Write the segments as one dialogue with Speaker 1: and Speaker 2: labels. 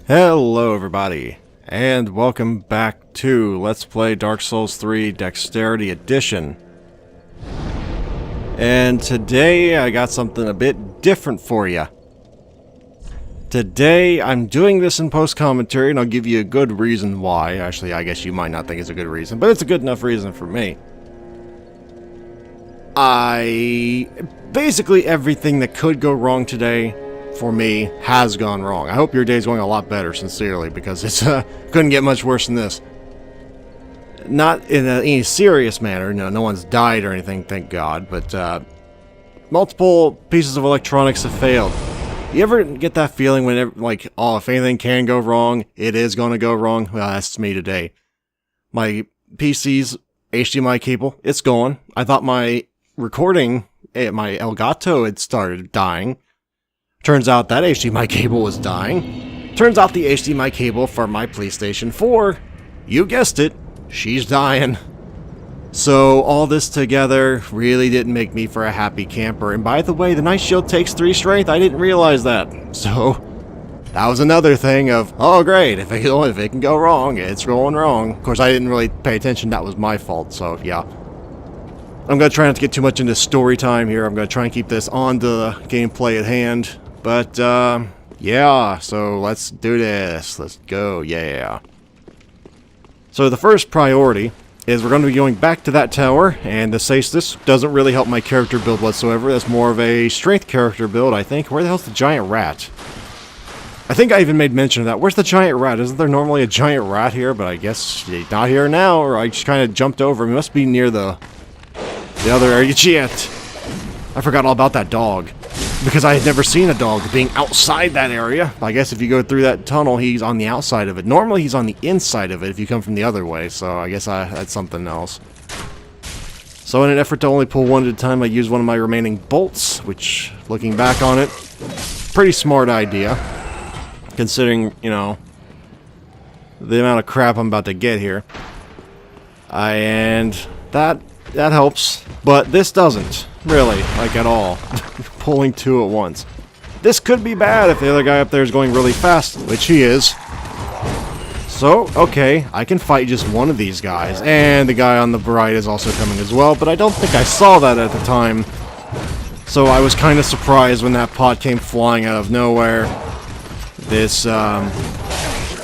Speaker 1: Hello everybody, and welcome back to Let's Play Dark Souls 3 Dexterity Edition. And today I got something a bit different for you. Today I'm doing this in post-commentary, and I'll give you a good reason why. Actually, I guess you might not think it's a good reason, but it's a good enough reason for me. Basically everything that could go wrong today for me has gone wrong. I hope your day's going a lot better, sincerely, because it's couldn't get much worse than this. Not in any serious manner, no one's died or anything, thank God, but multiple pieces of electronics have failed. You ever get that feeling whenever, like, oh, if anything can go wrong, it is going to go wrong? Well, that's me today. My PC's HDMI cable, it's gone. I thought my recording, my Elgato had started dying. Turns out that HDMI cable was dying. Turns out the HDMI cable for my PlayStation 4, you guessed it, she's dying. So all this together really didn't make me for a happy camper. And by the way, the Night Shield takes 3 strength. I didn't realize that. So that was another thing of, oh great, if it can go wrong, it's going wrong. Of course, I didn't really pay attention. That was my fault. So yeah. I'm going to try not to get too much into story time here. I'm going to try and keep this on the gameplay at hand. But, yeah, so let's do this. Let's go, yeah. So the first priority is we're going to be going back to that tower, and the stasis doesn't really help my character build whatsoever. That's more of a strength character build, I think. Where the hell's the giant rat? I think I even made mention of that. Where's the giant rat? Isn't there normally a giant rat here? But I guess he's not here now, or I just kind of jumped over him. He must be near the other area. Shit! I forgot all about that dog. Because I had never seen a dog being outside that area. I guess if you go through that tunnel, he's on the outside of it. Normally, he's on the inside of it if you come from the other way, so I guess that's something else. So in an effort to only pull one at a time, I used one of my remaining bolts, which, looking back on it, pretty smart idea. Considering, you know, the amount of crap I'm about to get here. And that helps, but this doesn't. Really, like at all. Pulling 2 at once. This could be bad if the other guy up there is going really fast, which he is. So, okay, I can fight just one of these guys, and the guy on the right is also coming as well, but I don't think I saw that at the time. So I was kind of surprised when that pot came flying out of nowhere.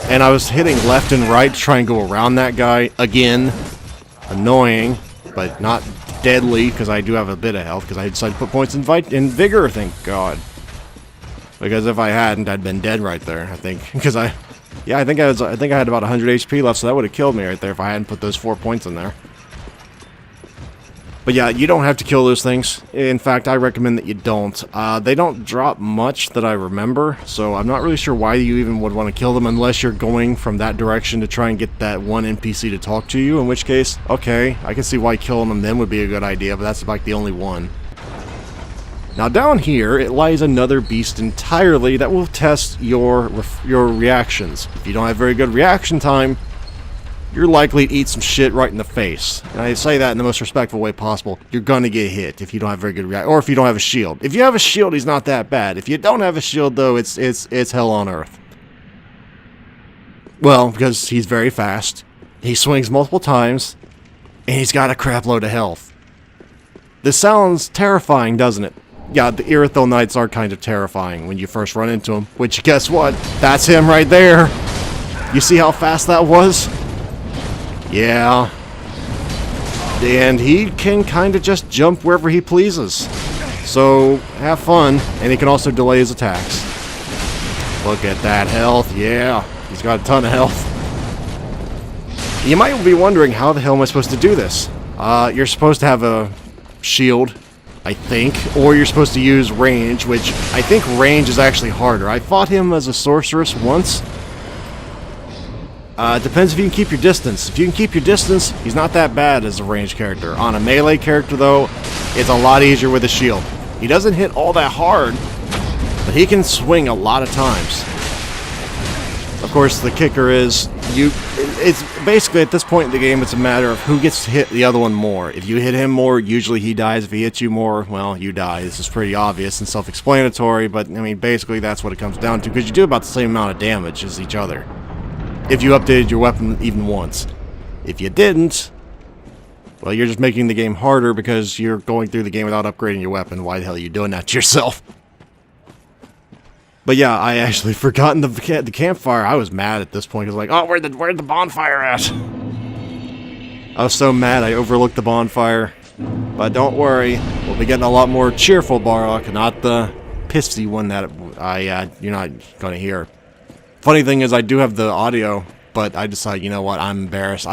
Speaker 1: And I was hitting left and right to try and go around that guy. Again, annoying, but not deadly, because I do have a bit of health, because I decided to put points in vigor, thank God. Because if I hadn't, I'd been dead right there, I think. Because I think I had about 100 HP left, so that would have killed me right there if I hadn't put those 4 points in there. But yeah, you don't have to kill those things. In fact, I recommend that you don't. They don't drop much that I remember, so I'm not really sure why you even would want to kill them unless you're going from that direction to try and get that one NPC to talk to you, in which case, okay, I can see why killing them then would be a good idea, but that's like the only one. Now down here, it lies another beast entirely that will test your reactions. If you don't have very good reaction time, you're likely to eat some shit right in the face. And I say that in the most respectful way possible. You're gonna get hit if you don't have very good or if you don't have a shield. If you have a shield, he's not that bad. If you don't have a shield, though, it's hell on earth. Well, because he's very fast, he swings multiple times, and he's got a crap load of health. This sounds terrifying, doesn't it? Yeah, the Irithel Knights are kind of terrifying when you first run into him. Which, guess what? That's him right there. You see how fast that was? Yeah, and he can kind of just jump wherever he pleases. So, have fun, and he can also delay his attacks. Look at that health, yeah, he's got a ton of health. You might be wondering, how the hell am I supposed to do this? You're supposed to have a shield, I think, or you're supposed to use range, which I think range is actually harder. I fought him as a sorceress once. It depends if you can keep your distance. If you can keep your distance, he's not that bad as a ranged character. On a melee character, though, it's a lot easier with a shield. He doesn't hit all that hard, but he can swing a lot of times. Of of course, the kicker is, it's basically, at this point in the game, it's a matter of who gets to hit the other one more. If you hit him more, usually he dies. If he hits you more, well, you die. This is pretty obvious and self-explanatory, but, I mean, basically that's what it comes down to, because you do about the same amount of damage as each other. If you updated your weapon even once. If you didn't, well, you're just making the game harder because you're going through the game without upgrading your weapon. Why the hell are you doing that to yourself? But yeah, I actually forgotten the campfire. I was mad at this point. I was like, oh, where'd the bonfire at? I was so mad I overlooked the bonfire. But don't worry, we'll be getting a lot more cheerful Barok, not the pissy one that you're not going to hear. Funny thing is, I do have the audio, but I decided, you know what, I'm embarrassed.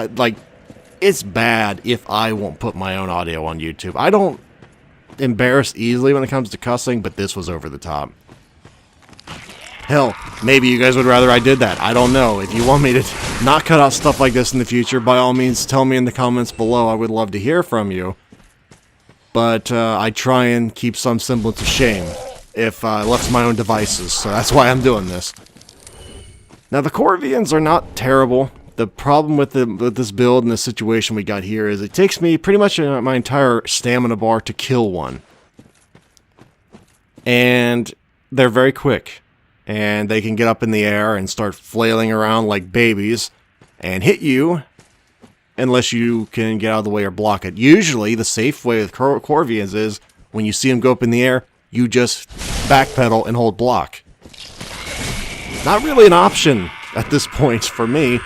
Speaker 1: It's bad if I won't put my own audio on YouTube. I don't embarrass easily when it comes to cussing, but this was over the top. Hell, maybe you guys would rather I did that. I don't know. If you want me to not cut out stuff like this in the future, by all means, tell me in the comments below. I would love to hear from you. But I try and keep some semblance of shame if left to my own devices, so that's why I'm doing this. Now, the corvians are not terrible. The problem with this build and the situation we got here is it takes me pretty much my entire stamina bar to kill one. And they're very quick. And they can get up in the air and start flailing around like babies and hit you unless you can get out of the way or block it. Usually, the safe way with corvians is when you see them go up in the air, you just backpedal and hold block. Not really an option at this point for me,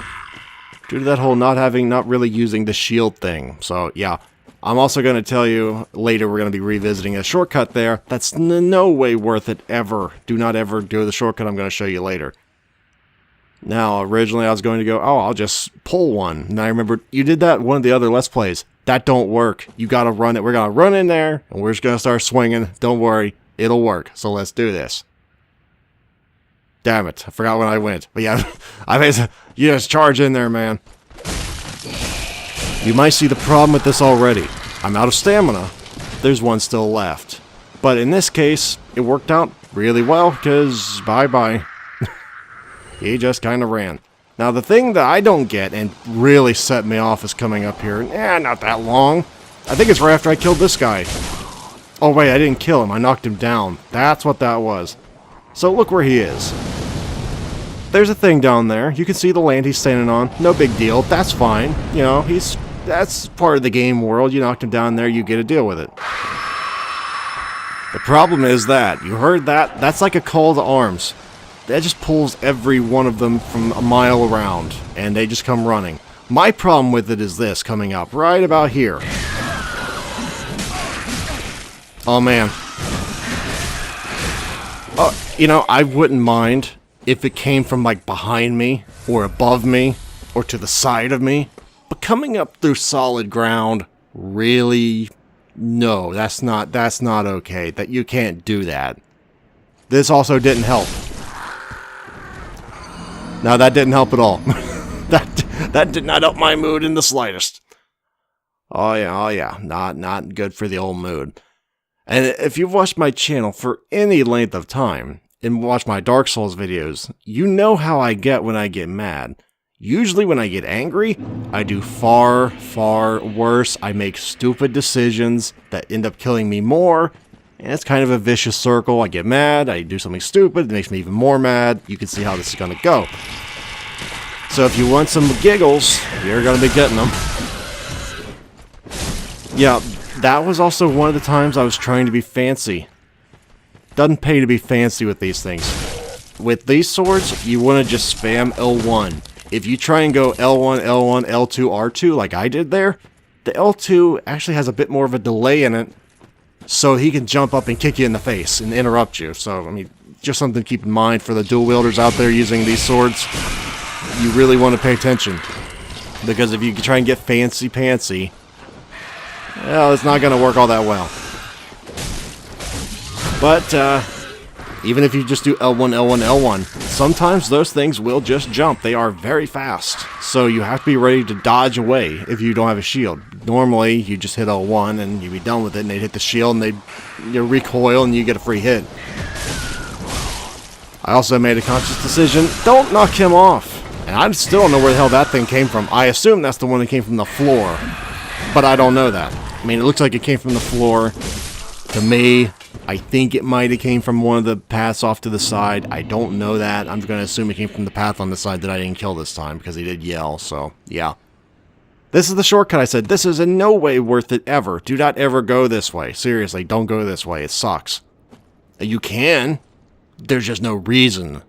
Speaker 1: due to that whole not really using the shield thing. So yeah, I'm also going to tell you later we're going to be revisiting a shortcut there. That's no way worth it ever. Do not ever do the shortcut I'm going to show you later. Now, originally I was going to go, oh, I'll just pull one. And I remember you did that in one of the other Let's Plays. That don't work. You got to run it. We're going to run in there and we're just going to start swinging. Don't worry, it'll work. So let's do this. Damn it, I forgot when I went. But yeah, you just charge in there, man. You might see the problem with this already. I'm out of stamina. There's one still left. But in this case, it worked out really well, because bye-bye. He just kind of ran. Now, the thing that I don't get, and really set me off, is coming up here. Not that long. I think it's right after I killed this guy. Oh, wait, I didn't kill him. I knocked him down. That's what that was. So, look where he is. There's a thing down there. You can see the land he's standing on. No big deal. That's fine. You know, that's part of the game world. You knocked him down there, you get to deal with it. The problem is that, you heard that? That's like a call to arms. That just pulls every one of them from a mile around, and they just come running. My problem with it is this, coming up right about here. Oh, man. You know, I wouldn't mind if it came from, like, behind me, or above me, or to the side of me. But coming up through solid ground, really, no, that's not okay. That you can't do that. This also didn't help. No, that didn't help at all. that did not help my mood in the slightest. Oh yeah, not good for the old mood. And if you've watched my channel for any length of time, and watch my Dark Souls videos, you know how I get when I get mad. Usually when I get angry, I do far, far worse. I make stupid decisions that end up killing me more, and it's kind of a vicious circle. I get mad, I do something stupid, it makes me even more mad. You can see how this is going to go. So if you want some giggles, you're going to be getting them. Yeah, that was also one of the times I was trying to be fancy. Doesn't pay to be fancy with these things. With these swords, you want to just spam L1. If you try and go L1, L1, L2, R2 like I did there, the L2 actually has a bit more of a delay in it, so he can jump up and kick you in the face and interrupt you. So, I mean, just something to keep in mind for the dual wielders out there using these swords. You really want to pay attention. Because if you try and get fancy-pantsy, well, it's not going to work all that well. But, even if you just do L1, L1, L1, sometimes those things will just jump. They are very fast. So you have to be ready to dodge away if you don't have a shield. Normally, you just hit L1 and you'd be done with it, and they'd hit the shield and they'd recoil and you get a free hit. I also made a conscious decision, don't knock him off. And I still don't know where the hell that thing came from. I assume that's the one that came from the floor. But I don't know that. I mean, it looks like it came from the floor. To me, I think it might have came from one of the paths off to the side. I don't know that. I'm going to assume it came from the path on the side that I didn't kill this time, because he did yell, so, yeah. This is the shortcut I said. This is in no way worth it ever. Do not ever go this way. Seriously, don't go this way. It sucks. You can. There's just no reason.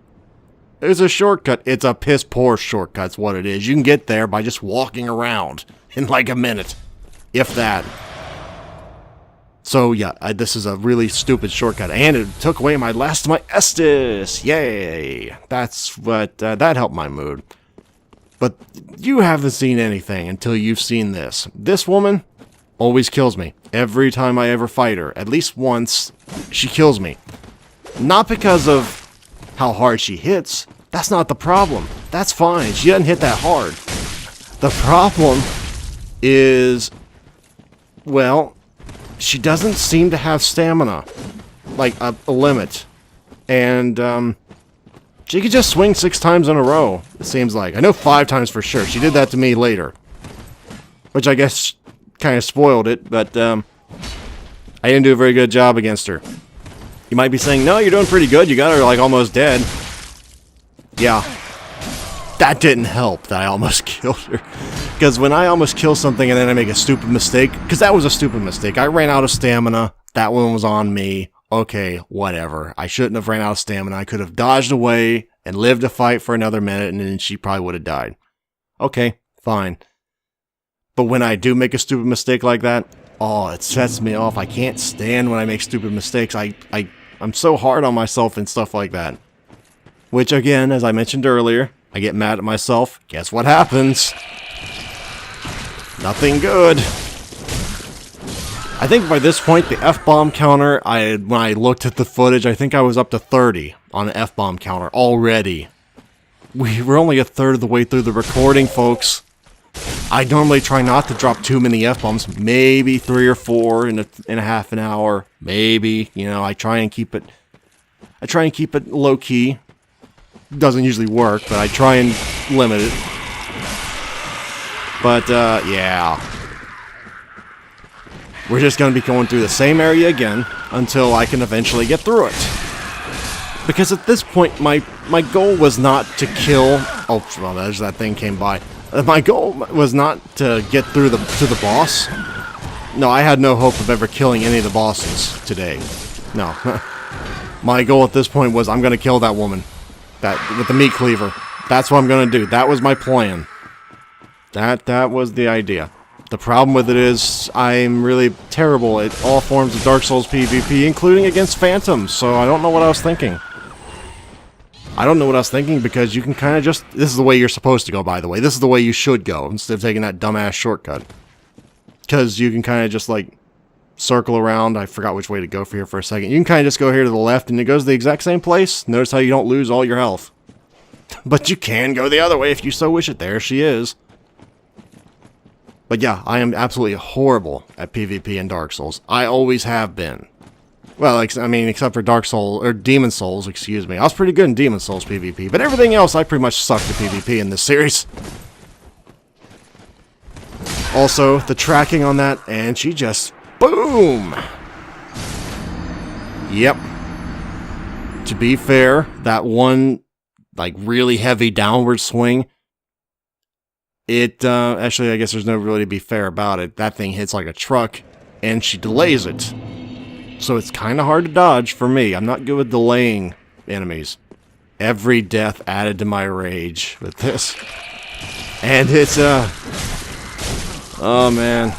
Speaker 1: It's a shortcut. It's a piss-poor shortcut, that's what it is. You can get there by just walking around in like a minute. If that. So, yeah, this is a really stupid shortcut. And it took away my last of my Estus. Yay. That's what, that helped my mood. But you haven't seen anything until you've seen this. This woman always kills me. Every time I ever fight her. At least once, she kills me. Not because of how hard she hits. That's not the problem. That's fine. She doesn't hit that hard. The problem is, well, she doesn't seem to have stamina. Like, a limit. And, she could just swing 6 times in a row, it seems like. I know 5 times for sure. She did that to me later. Which I guess kind of spoiled it, but, I didn't do a very good job against her. You might be saying, no, you're doing pretty good. You got her, like, almost dead. Yeah. That didn't help that I almost killed her. Because when I almost kill something and then I make a stupid mistake, because that was a stupid mistake. I ran out of stamina. That one was on me. Okay, whatever. I shouldn't have ran out of stamina. I could have dodged away and lived to fight for another minute, and then she probably would have died. Okay, fine. But when I do make a stupid mistake like that, oh, it sets me off. I can't stand when I make stupid mistakes. I'm so hard on myself and stuff like that. Which, again, as I mentioned earlier, I get mad at myself. Guess what happens? Nothing good. I think by this point, the F-bomb counter, when I looked at the footage, I think I was up to 30 on the F-bomb counter already. We were only a third of the way through the recording, folks. I normally try not to drop too many F-bombs, maybe 3 or 4 in a half an hour, maybe. You know, I try and keep it low-key. Doesn't usually work, but I try and limit it. But, yeah. We're just going to be going through the same area again until I can eventually get through it. Because at this point, my goal was not to kill... Oh, well, there's that thing came by. My goal was not to get through to the boss. No, I had no hope of ever killing any of the bosses today. No. My goal at this point was I'm going to kill that woman. With the meat cleaver. That's what I'm going to do. That was my plan. That was the idea. The problem with it is I'm really terrible at all forms of Dark Souls PvP, including against phantoms, so I don't know what I was thinking. I don't know what I was thinking because you can kind of just... This is the way you're supposed to go, by the way. This is the way you should go, instead of taking that dumbass shortcut. Because you can kind of just, like, circle around. I forgot which way to go for here for a second. You can kind of just go here to the left, and it goes the exact same place. Notice how you don't lose all your health. But you can go the other way if you so wish it. There she is. But yeah, I am absolutely horrible at PvP in Dark Souls. I always have been. Well, I mean, except for Dark Souls, or Demon Souls, excuse me. I was pretty good in Demon Souls PvP, but everything else, I pretty much sucked at PvP in this series. Also, the tracking on that, and she just... Boom! Yep. To be fair, that one, like, really heavy downward swing... actually, I guess there's no really to be fair about it. That thing hits like a truck, and she delays it. So it's kind of hard to dodge for me. I'm not good with delaying enemies. Every death added to my rage with this. And it's, oh, man.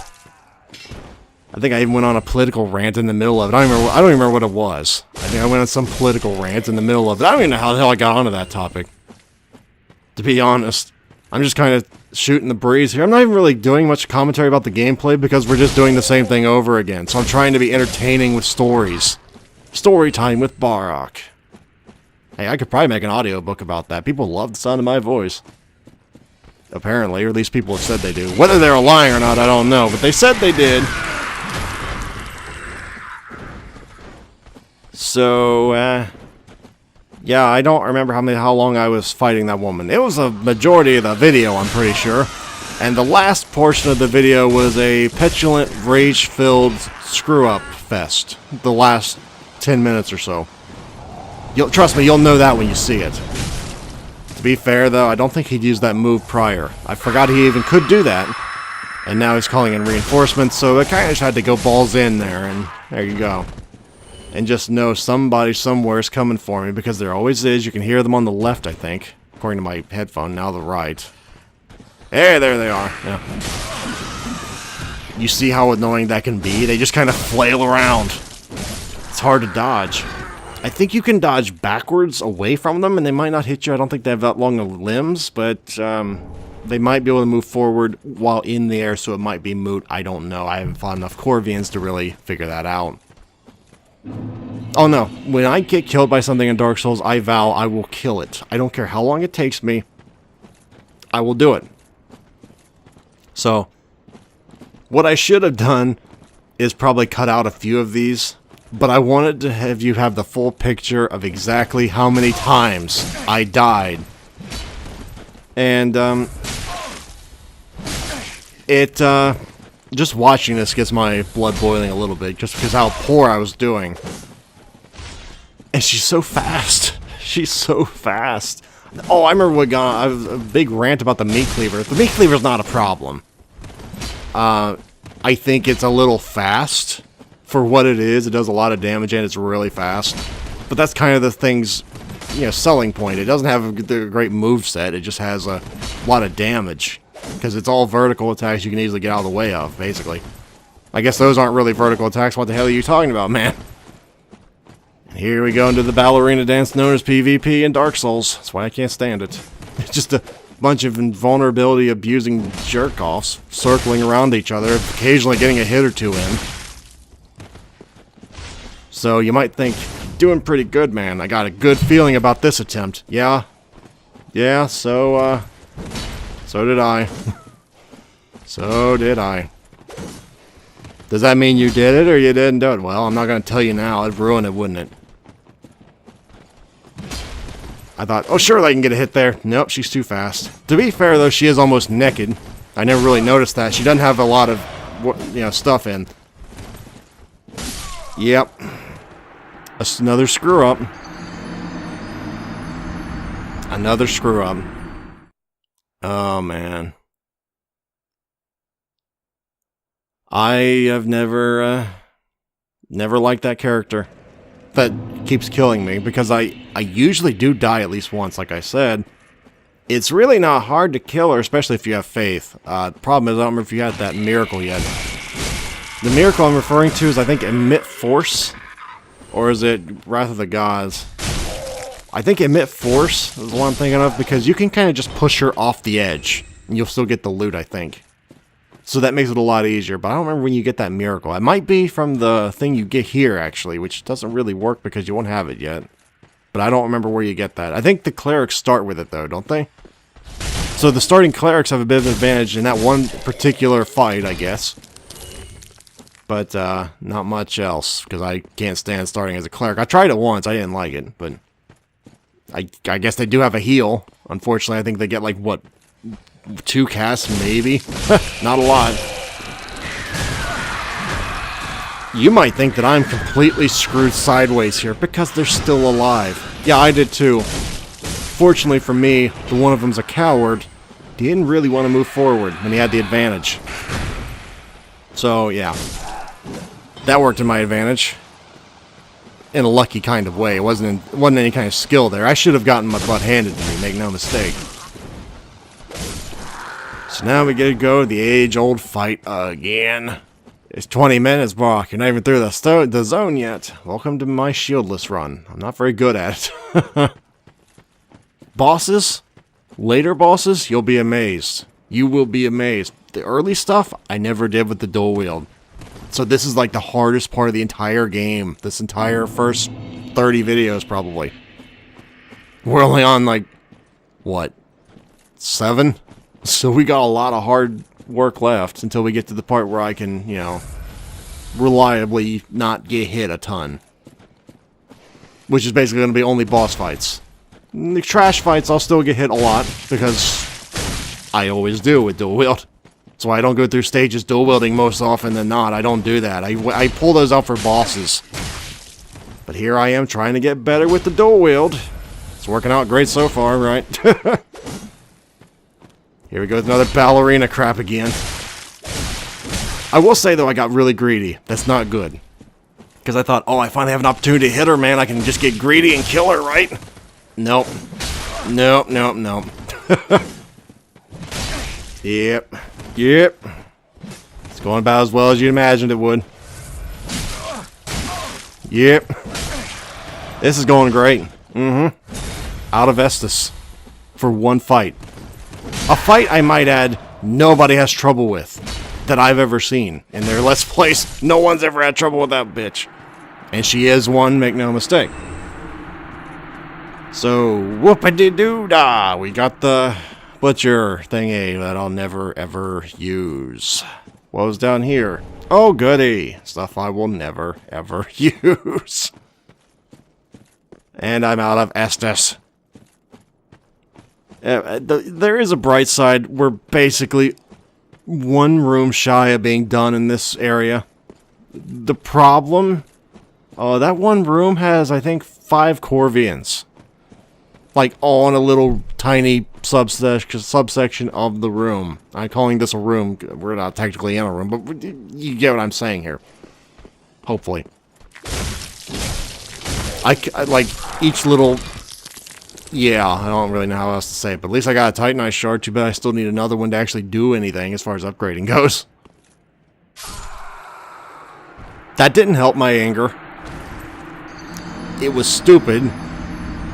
Speaker 1: I think I even went on a political rant in the middle of it. I don't even remember what it was. I think I went on some political rant in the middle of it. I don't even know how the hell I got onto that topic. To be honest. I'm just kind of shooting the breeze here. I'm not even really doing much commentary about the gameplay because we're just doing the same thing over again. So I'm trying to be entertaining with stories. Story time with Barok. Hey, I could probably make an audiobook about that. People love the sound of my voice. Apparently, or at least people have said they do. Whether they're lying or not, I don't know. But they said they did. So, Yeah, I don't remember how long I was fighting that woman. It was a majority of the video, I'm pretty sure. And the last portion of the video was a petulant, rage-filled screw-up fest. The last 10 minutes or so. Trust me, you'll know that when you see it. To be fair, though, I don't think he'd used that move prior. I forgot he even could do that. And now he's calling in reinforcements, so I kind of just had to go balls in there, and there you go. And just know somebody somewhere is coming for me, because there always is. You can hear them on the left, I think, according to my headphone. Now the right. Hey, there they are. Yeah. You see how annoying that can be? They just kind of flail around. It's hard to dodge. I think you can dodge backwards away from them, and they might not hit you. I don't think they have that long of limbs, but they might be able to move forward while in the air, so it might be moot. I don't know. I haven't fought enough corvians to really figure that out. Oh no, when I get killed by something in Dark Souls, I vow I will kill it. I don't care how long it takes me. I will do it. So, what I should have done is probably cut out a few of these, but I wanted to have you have the full picture of exactly how many times I died. And, just watching this gets my blood boiling a little bit, just because how poor I was doing. And she's so fast. She's so fast. Oh, I remember I was a big rant about the meat cleaver. The meat cleaver's not a problem. I think it's a little fast for what it is. It does a lot of damage and it's really fast. But that's kind of the thing's, selling point. It doesn't have a great moveset. It just has a lot of damage. Because it's all vertical attacks you can easily get out of the way of, basically. I guess those aren't really vertical attacks. What the hell are you talking about, man? And here we go into the ballerina dance known as PvP in Dark Souls. That's why I can't stand it. It's just a bunch of invulnerability abusing jerk-offs circling around each other, occasionally getting a hit or two in. So you might think, doing pretty good, man. I got a good feeling about this attempt. Yeah, so did I. So did I. Does that mean you did it or you didn't do it? Well, I'm not going to tell you now. It'd ruin it, wouldn't it? I thought, oh, sure, I can get a hit there. Nope, she's too fast. To be fair, though, she is almost naked. I never really noticed that. She doesn't have a lot of, stuff in. Yep. Another screw-up. Another screw-up. Oh, man. I have never liked that character. That keeps killing me, because I usually do die at least once, like I said. It's really not hard to kill her, especially if you have faith. The problem is, I don't remember if you had that miracle yet. The miracle I'm referring to is, I think, Emit Force? Or is it Wrath of the Gods? I think Emit Force is the one I'm thinking of, because you can kind of just push her off the edge, and you'll still get the loot, I think. So that makes it a lot easier, but I don't remember when you get that miracle. It might be from the thing you get here, actually, which doesn't really work because you won't have it yet. But I don't remember where you get that. I think the clerics start with it, though, don't they? So the starting clerics have a bit of an advantage in that one particular fight, I guess. But, not much else, because I can't stand starting as a cleric. I tried it once, I didn't like it, but I guess they do have a heal. Unfortunately, I think they get, like, what, 2 casts, maybe? Not a lot. You might think that I'm completely screwed sideways here, because they're still alive. Yeah, I did too. Fortunately for me, the one of them's a coward. He didn't really want to move forward when he had the advantage. So, yeah. That worked in my advantage. In a lucky kind of way. It wasn't any kind of skill there. I should have gotten my butt handed to me, make no mistake. So now we get to go to the age-old fight again. It's 20 minutes, Barok. You're not even through the zone yet. Welcome to my shieldless run. I'm not very good at it. Bosses? Later bosses? You'll be amazed. You will be amazed. The early stuff, I never did with the dual wield. So this is like the hardest part of the entire game. This entire first 30 videos, probably. We're only on, like, what? 7? So we got a lot of hard work left until we get to the part where I can, reliably not get hit a ton. which is basically going to be only boss fights. In the trash fights, I'll still get hit a lot, because I always do with dual wield. So I don't go through stages dual wielding most often than not. I don't do that. I pull those out for bosses. But here I am trying to get better with the dual wield. It's working out great so far, right? Here we go with another ballerina crap again. I will say, though, I got really greedy. That's not good. Because I thought, oh, I finally have an opportunity to hit her, man. I can just get greedy and kill her, right? Nope. Nope, nope, nope. Yep. Yep. It's going about as well as you imagined it would. Yep. This is going great. Out of Estus. For one fight. A fight, I might add, nobody has trouble with. That I've ever seen. In their Let's Plays, no one's ever had trouble with that bitch. And she is one, make no mistake. So, whoop-a-dee-doo-dah! We got the butcher thingy that I'll never, ever use. What was down here? Oh, goody! Stuff I will never, ever use. And I'm out of Estus. There is a bright side. We're basically one room shy of being done in this area. The problem? That one room has, I think, 5 corvians. Like, all in a little tiny subsection of the room. I'm calling this a room. We're not technically in a room, but you get what I'm saying here. Hopefully. I like, each little... Yeah, I don't really know how else to say it, but at least I got a Titanite shard. Too bad I still need another one to actually do anything as far as upgrading goes. That didn't help my anger. It was stupid.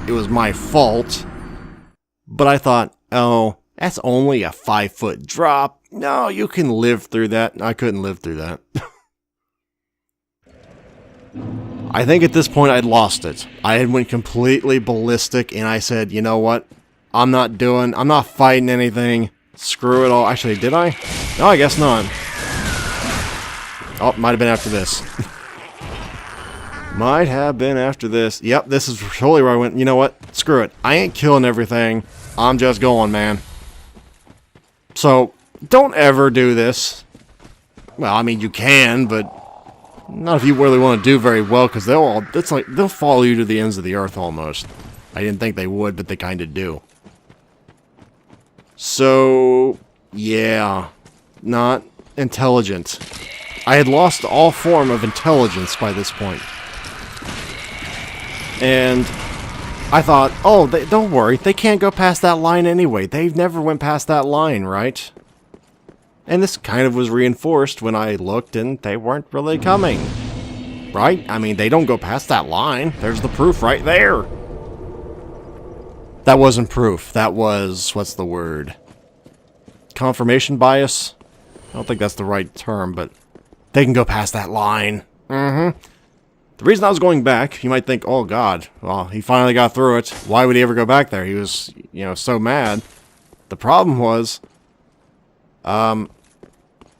Speaker 1: It was my fault. But I thought, oh, that's only a 5-foot drop. No, you can live through that. I couldn't live through that. I think at this point I'd lost it. I had went completely ballistic and I said, you know what? I'm not fighting anything. Screw it all. Actually, did I? No, I guess not. Oh, might have been after this. Might have been after this. Yep, this is totally where I went, you know what? Screw it. I ain't killing everything. I'm just going, man. So, don't ever do this. Well, I mean, you can, but not if you really want to do very well, because they'll follow you to the ends of the earth almost. I didn't think they would, but they kind of do. So, yeah, not intelligent. I had lost all form of intelligence by this point. And I thought, oh, don't worry, they can't go past that line anyway. They've never went past that line, right? And this kind of was reinforced when I looked and they weren't really coming. Right? I mean, they don't go past that line. There's the proof right there. That wasn't proof. That was, what's the word? Confirmation bias? I don't think that's the right term, but they can go past that line. The reason I was going back, you might think, oh god, well, he finally got through it. Why would he ever go back there? He was, you know, so mad. The problem was,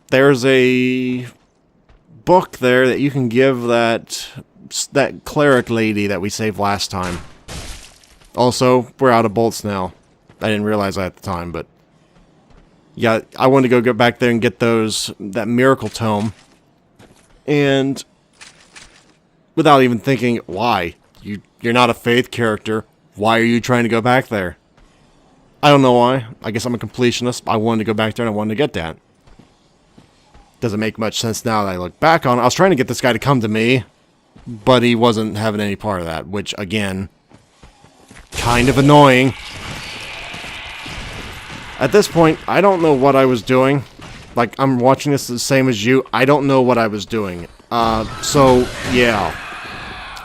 Speaker 1: there's a book there that you can give that cleric lady that we saved last time. Also, we're out of bolts now. I didn't realize that at the time, but yeah, I wanted to go back there and get that miracle tome. And without even thinking, why? You're not a faith character. Why are you trying to go back there? I don't know why. I guess I'm a completionist. I wanted to go back there and I wanted to get that. Doesn't make much sense now that I look back on it. I was trying to get this guy to come to me, but he wasn't having any part of that, which, again, kind of annoying. At this point, I don't know what I was doing. Like, I'm watching this the same as you. I don't know what I was doing. So, yeah.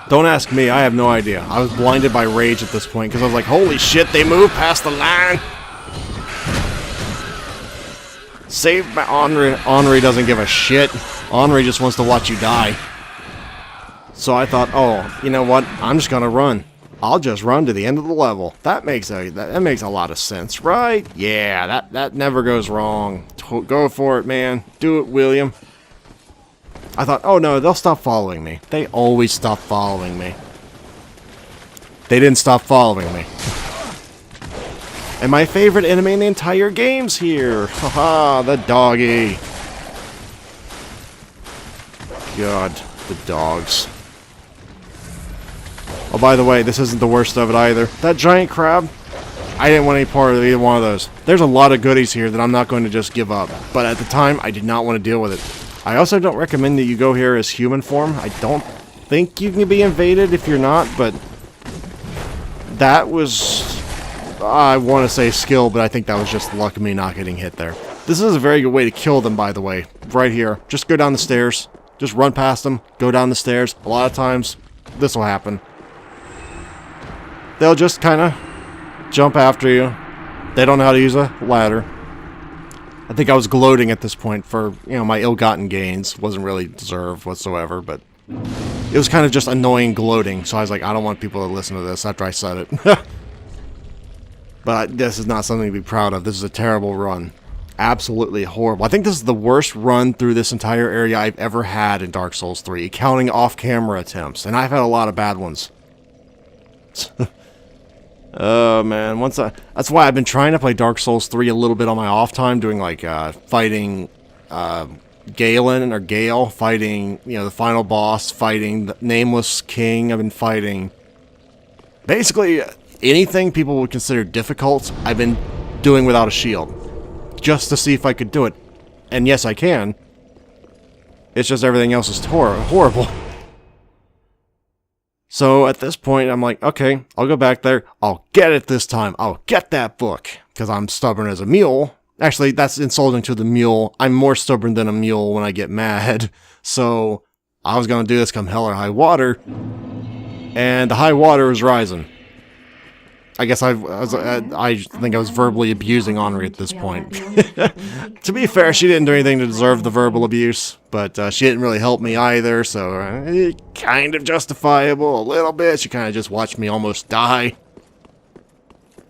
Speaker 1: Don't ask me. I have no idea. I was blinded by rage at this point, because I was like, holy shit, they moved past the line! Saved by Henri. Henri doesn't give a shit. Henri just wants to watch you die. So I thought, oh, you know what? I'm just gonna run. I'll just run to the end of the level. That makes a lot of sense, right? Yeah, that never goes wrong. Go for it, man. Do it, William. I thought, oh no, they'll stop following me. They always stop following me. They didn't stop following me. And my favorite enemy in the entire game's here. Haha, the doggy. God, the dogs. Oh, by the way, this isn't the worst of it either. That giant crab, I didn't want any part of either one of those. There's a lot of goodies here that I'm not going to just give up. But at the time, I did not want to deal with it. I also don't recommend that you go here as human form. I don't think you can be invaded if you're not, but that was, I want to say skill, but I think that was just luck of me not getting hit there. This is a very good way to kill them, by the way. Right here. Just go down the stairs. Just run past them. Go down the stairs. A lot of times, this will happen. They'll just kind of jump after you. They don't know how to use a ladder. I think I was gloating at this point for, my ill-gotten gains. Wasn't really deserved whatsoever, but it was kind of just annoying gloating. So I was like, I don't want people to listen to this after I said it. But this is not something to be proud of. This is a terrible run. Absolutely horrible. I think this is the worst run through this entire area I've ever had in Dark Souls 3, counting off-camera attempts. And I've had a lot of bad ones. Oh man, that's why I've been trying to play Dark Souls 3 a little bit on my off time, doing like fighting Galen or Gale, fighting the final boss, fighting the Nameless King. I've been fighting basically anything people would consider difficult. I've been doing without a shield, just to see if I could do it. And yes, I can. It's just everything else is horrible. So at this point, I'm like, okay, I'll go back there. I'll get it this time. I'll get that book. Because I'm stubborn as a mule. Actually, that's insulting to the mule. I'm more stubborn than a mule when I get mad. So I was going to do this come hell or high water. And the high water was rising. I guess I think I was verbally abusing Henri at this point. To be fair, she didn't do anything to deserve the verbal abuse, but she didn't really help me either, so kind of justifiable a little bit. She kind of just watched me almost die.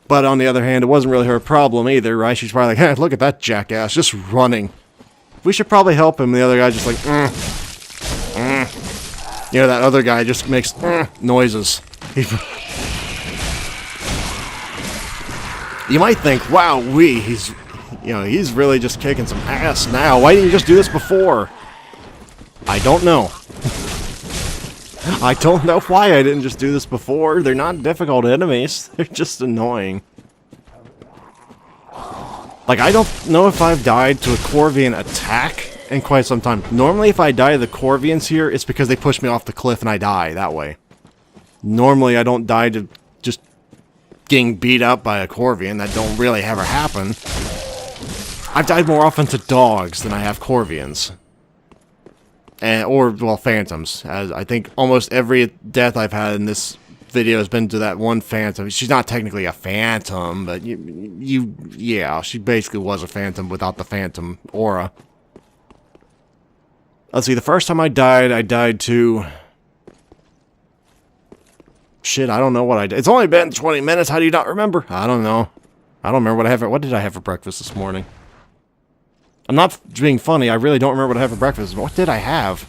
Speaker 1: But on the other hand, it wasn't really her problem either, right? She's probably like, hey, look at that jackass, just running. We should probably help him. The other guy's just like, that other guy just makes noises. You might think, wow, he's really just kicking some ass now. Why didn't you just do this before? I don't know. I don't know why I didn't just do this before. They're not difficult enemies. They're just annoying. Like, I don't know if I've died to a corvian attack in quite some time. Normally, if I die to the corvians here, it's because they push me off the cliff and I die that way. Normally, I don't die to just getting beat up by a corvian. That don't really ever happen. I've died more often to dogs than I have corvians. Or phantoms. As I think almost every death I've had in this video has been to that one phantom. She's not technically a phantom, but yeah, she basically was a phantom without the phantom aura. Let's see, the first time I died to... Shit, I don't know what I did. It's only been 20 minutes. How do you not remember? I don't know. I don't remember what I have. What did I have for breakfast this morning? I'm not being funny. I really don't remember what I had for breakfast. What did I have?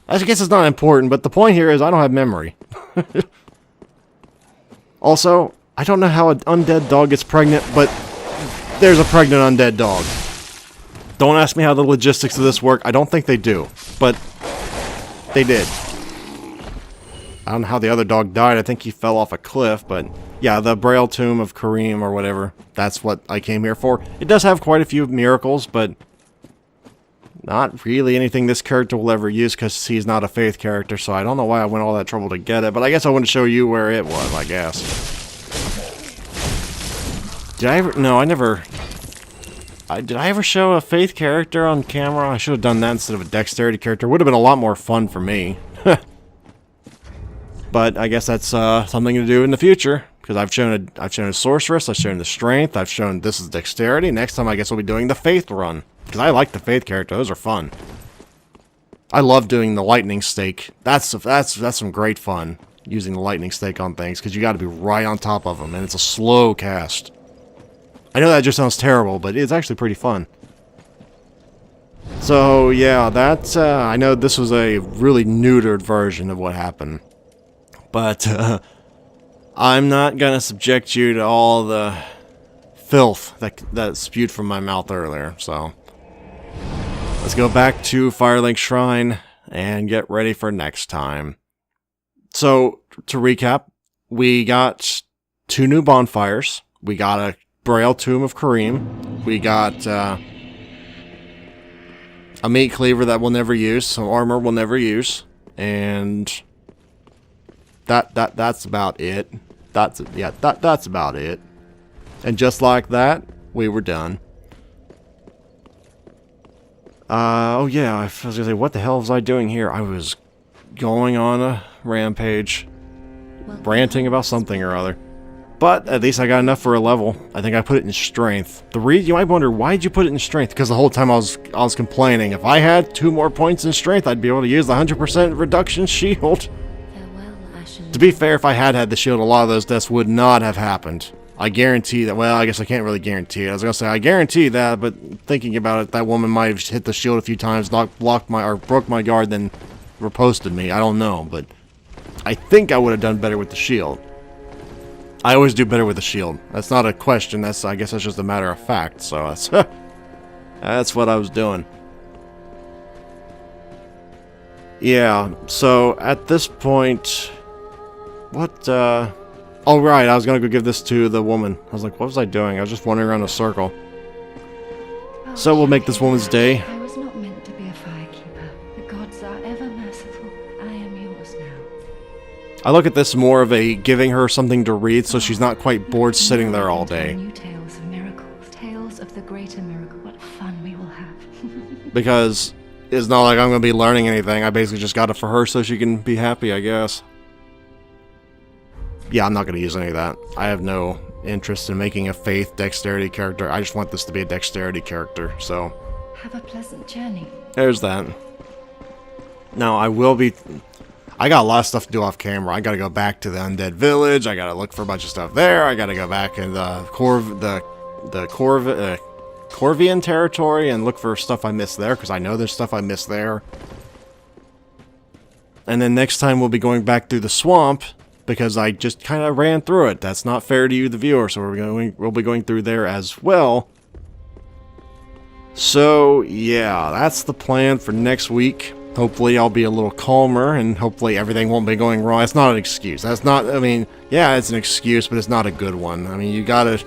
Speaker 1: I guess it's not important, but the point here is I don't have memory. Also, I don't know how an undead dog gets pregnant, but there's a pregnant undead dog. Don't ask me how the logistics of this work. I don't think they do, but they did. I don't know how the other dog died. I think he fell off a cliff, but yeah, the Braille Tomb of Kareem or whatever. That's what I came here for. It does have quite a few miracles, but not really anything this character will ever use because he's not a faith character, so I don't know why I went all that trouble to get it, but I guess I want to show you where it was, I guess. Did I ever... No, I never... did I ever show a faith character on camera? I should have done that instead of a dexterity character. Would have been a lot more fun for me. But I guess that's something to do in the future, because I've shown a sorceress, I've shown the strength, I've shown this is dexterity. Next time I guess we'll be doing the faith run, because I like the faith character. Those are fun. I love doing the lightning stake. That's some great fun, using the lightning stake on things, because you got to be right on top of them, and it's a slow cast. I know that just sounds terrible, but it's actually pretty fun. So yeah, that's I know this was a really neutered version of what happened. But, I'm not gonna subject you to all the filth that spewed from my mouth earlier, so let's go back to Firelink Shrine and get ready for next time. So, to recap, we got 2 new bonfires, we got a Braille Tomb of Kareem, we got a meat cleaver that we'll never use, some armor we'll never use, and that's about it. That's about it. And just like that, we were done. Oh yeah, I was gonna say, what the hell was I doing here? I was going on a rampage, ranting about something or other. But at least I got enough for a level. I think I put it in strength. You might wonder, why did you put it in strength? Because the whole time I was complaining. If I had 2 more points in strength, I'd be able to use the 100% reduction shield. To be fair, if I had the shield, a lot of those deaths would not have happened. I guarantee that. Well, I guess I can't really guarantee it. I was gonna say I guarantee that, but thinking about it, that woman might have hit the shield a few times, broke my guard, then riposted me. I don't know, but I think I would have done better with the shield. I always do better with the shield. That's not a question. I guess that's just a matter of fact. So that's what I was doing. Yeah. So at this point, what? Oh, right, I was gonna go give this to the woman. I was like, what was I doing? I was just wandering around in a circle. So we'll make this woman's day.
Speaker 2: I was not meant to be a firekeeper. The gods are ever merciful. I am yours now.
Speaker 1: I look at this more of a giving her something to read so she's not quite bored sitting there all day.
Speaker 2: New tales of miracles, tales of the greater miracle. What fun we will have.
Speaker 1: Because it's not like I'm gonna be learning anything. I basically just got it for her so she can be happy, I guess. Yeah, I'm not going to use any of that. I have no interest in making a faith dexterity character. I just want this to be a dexterity character, so...
Speaker 2: Have a pleasant journey.
Speaker 1: There's that. Now, I got a lot of stuff to do off camera. I got to go back to the Undead Village. I got to look for a bunch of stuff there. I got to go back in the corvian territory and look for stuff I missed there, because I know there's stuff I missed there. And then next time we'll be going back through the swamp, because I just kind of ran through it. That's not fair to you, the viewer, so we'll be going through there as well. So, yeah, that's the plan for next week. Hopefully I'll be a little calmer, and hopefully everything won't be going wrong. It's not an excuse. That's not, I mean, yeah, it's an excuse, but it's not a good one. I mean, you gotta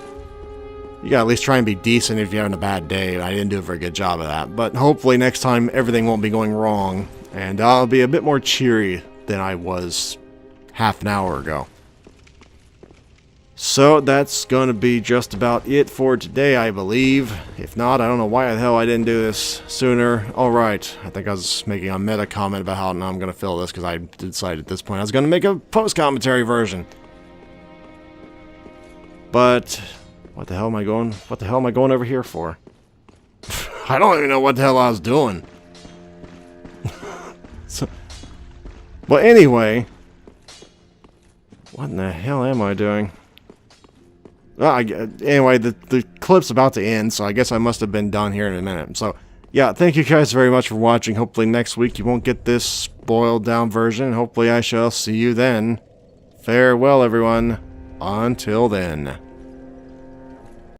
Speaker 1: at least try and be decent if you're having a bad day. I didn't do a very good job of that. But hopefully next time everything won't be going wrong, and I'll be a bit more cheery than I was half an hour ago. So that's going to be just about it for today, I believe. If not, I don't know why the hell I didn't do this sooner. Alright, I think I was making a meta comment about how now I'm going to fill this, because I decided at this point I was going to make a post-commentary version. But what the hell am I going over here for? I don't even know what the hell I was doing. But anyway, what in the hell am I doing? Anyway, the clip's about to end, so I guess I must have been done here in a minute. So, yeah, thank you guys very much for watching. Hopefully next week you won't get this spoiled down version. Hopefully I shall see you then. Farewell, everyone. Until then.